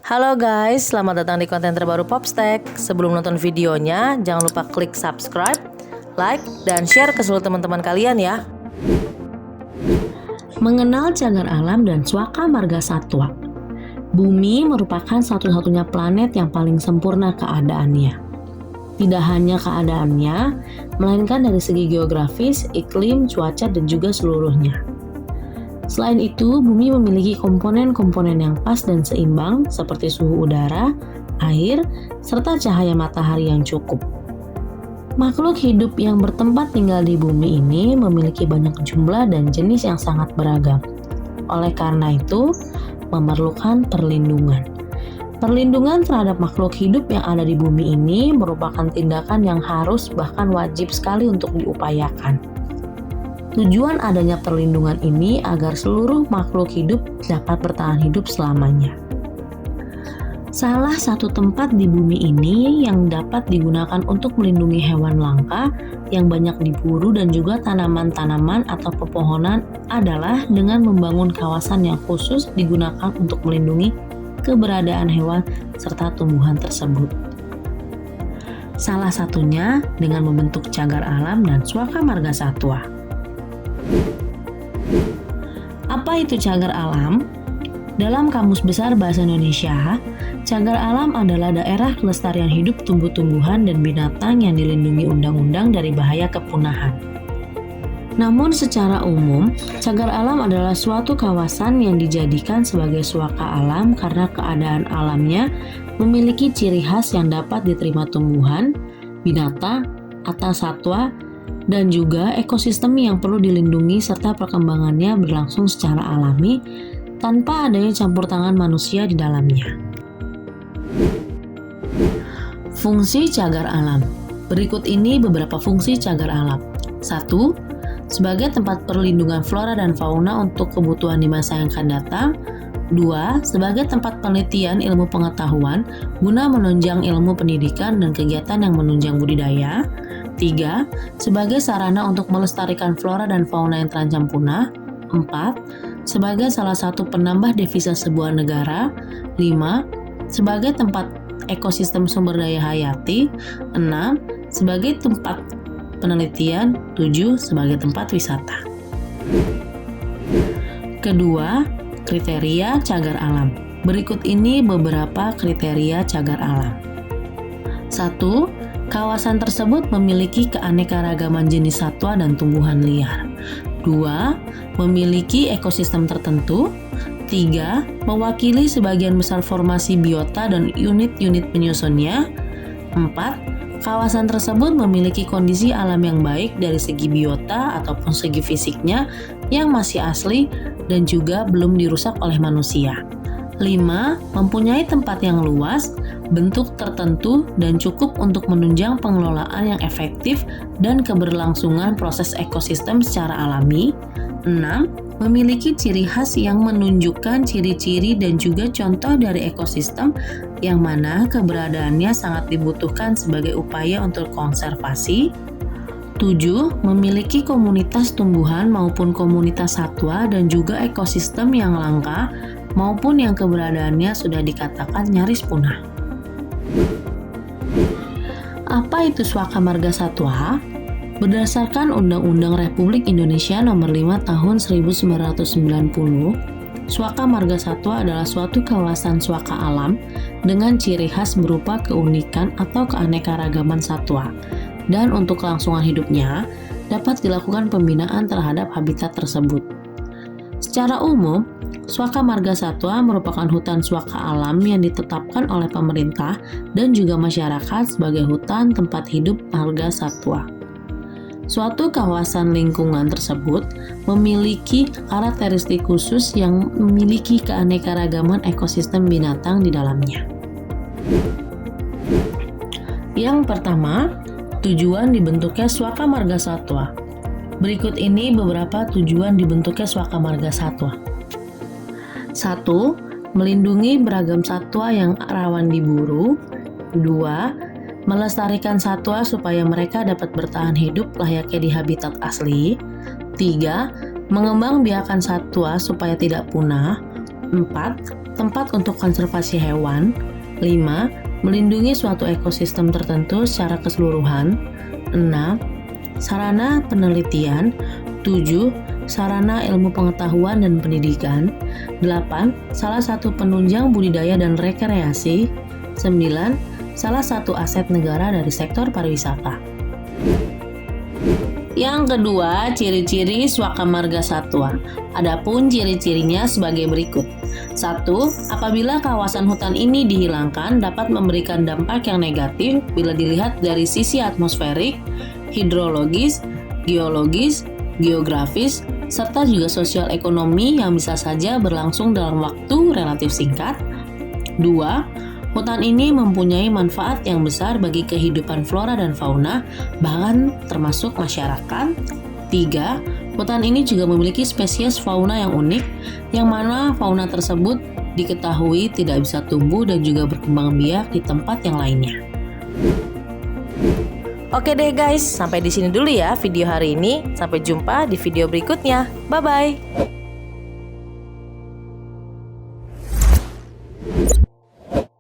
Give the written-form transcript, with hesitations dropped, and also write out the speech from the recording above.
Halo guys, selamat datang di konten terbaru Popstack. Sebelum nonton videonya, jangan lupa klik subscribe, like, dan share ke seluruh teman-teman kalian ya. Mengenal cagar alam dan Swaka Marga Satwa. Bumi merupakan satu-satunya planet yang paling sempurna keadaannya. Tidak hanya keadaannya, melainkan dari segi geografis, iklim, cuaca, dan juga seluruhnya. Selain itu, bumi memiliki komponen-komponen yang pas dan seimbang seperti suhu udara, air, serta cahaya matahari yang cukup. Makhluk hidup yang bertempat tinggal di bumi ini memiliki banyak jumlah dan jenis yang sangat beragam. Oleh karena itu, memerlukan perlindungan. Perlindungan terhadap makhluk hidup yang ada di bumi ini merupakan tindakan yang harus bahkan wajib sekali untuk diupayakan. Tujuan adanya perlindungan ini agar seluruh makhluk hidup dapat bertahan hidup selamanya. Salah satu tempat di bumi ini yang dapat digunakan untuk melindungi hewan langka yang banyak diburu dan juga tanaman-tanaman atau pepohonan adalah dengan membangun kawasan yang khusus digunakan untuk melindungi keberadaan hewan serta tumbuhan tersebut. Salah satunya dengan membentuk cagar alam dan Swaka Marga Satwa. Apa itu cagar alam? Dalam Kamus Besar Bahasa Indonesia, cagar alam adalah daerah kelestarian hidup tumbuh-tumbuhan dan binatang yang dilindungi undang-undang dari bahaya kepunahan. Namun secara umum, cagar alam adalah suatu kawasan yang dijadikan sebagai swaka alam karena keadaan alamnya memiliki ciri khas yang dapat diterima tumbuhan, binatang, atau satwa, dan juga ekosistem yang perlu dilindungi serta perkembangannya berlangsung secara alami tanpa adanya campur tangan manusia di dalamnya. Fungsi cagar alam. Berikut ini beberapa fungsi cagar alam. 1. Sebagai tempat perlindungan flora dan fauna untuk kebutuhan di masa yang akan datang. 2. Sebagai tempat penelitian ilmu pengetahuan guna menunjang ilmu pendidikan dan kegiatan yang menunjang budidaya. 3. Sebagai sarana untuk melestarikan flora dan fauna yang terancam punah. 4. Sebagai salah satu penambah devisa sebuah negara. 5. Sebagai tempat ekosistem sumber daya hayati. 6. Sebagai tempat penelitian. 7. Sebagai tempat wisata. Kedua, kriteria cagar alam. Berikut ini beberapa kriteria cagar alam. 1. Kawasan tersebut memiliki keanekaragaman jenis satwa dan tumbuhan liar. 2. Memiliki ekosistem tertentu. 3. Mewakili sebagian besar formasi biota dan unit-unit penyusunnya. 4. Kawasan tersebut memiliki kondisi alam yang baik dari segi biota ataupun segi fisiknya yang masih asli dan juga belum dirusak oleh manusia. 5. Mempunyai tempat yang luas, bentuk tertentu, dan cukup untuk menunjang pengelolaan yang efektif dan keberlangsungan proses ekosistem secara alami. 6. Memiliki ciri khas yang menunjukkan ciri-ciri dan juga contoh dari ekosistem yang mana keberadaannya sangat dibutuhkan sebagai upaya untuk konservasi. 7. Memiliki komunitas tumbuhan maupun komunitas satwa dan juga ekosistem yang langka maupun yang keberadaannya sudah dikatakan nyaris punah. Apa itu Swaka Marga Satwa? Berdasarkan Undang-Undang Republik Indonesia Nomor 5 Tahun 1990, Swaka Marga Satwa adalah suatu kawasan swaka alam dengan ciri khas berupa keunikan atau keanekaragaman satwa, dan untuk kelangsungan hidupnya dapat dilakukan pembinaan terhadap habitat tersebut. Secara umum, Swaka Marga Satwa merupakan hutan swaka alam yang ditetapkan oleh pemerintah dan juga masyarakat sebagai hutan tempat hidup marga satwa. Suatu kawasan lingkungan tersebut memiliki karakteristik khusus yang memiliki keanekaragaman ekosistem binatang di dalamnya. Yang pertama, tujuan dibentuknya Swaka Marga Satwa. Berikut ini beberapa tujuan dibentuknya Swaka Marga Satwa. 1. Melindungi beragam satwa yang rawan diburu. 2. Melestarikan satwa supaya mereka dapat bertahan hidup layaknya di habitat asli. 3. Mengembangbiakan satwa supaya tidak punah. 4. tempat untuk konservasi hewan. 5. Melindungi suatu ekosistem tertentu secara keseluruhan. 6. Sarana penelitian. 7. Sarana ilmu pengetahuan dan pendidikan. 8. Salah satu penunjang budidaya dan rekreasi. 9. Salah satu aset negara dari sektor pariwisata. Yang kedua, ciri-ciri Swaka Marga Satwa. Adapun ciri-cirinya sebagai berikut. 1. Apabila kawasan hutan ini dihilangkan dapat memberikan dampak yang negatif bila dilihat dari sisi atmosferik, hidrologis, geologis, geografis, serta juga sosial ekonomi yang bisa saja berlangsung dalam waktu relatif singkat. 2. Hutan ini mempunyai manfaat yang besar bagi kehidupan flora dan fauna, bahkan termasuk masyarakat. 3. Hutan ini juga memiliki spesies fauna yang unik, yang mana fauna tersebut diketahui tidak bisa tumbuh dan juga berkembang biak di tempat yang lainnya. Oke deh guys, sampai di sini dulu ya video hari ini. Sampai jumpa di video berikutnya. Bye-bye.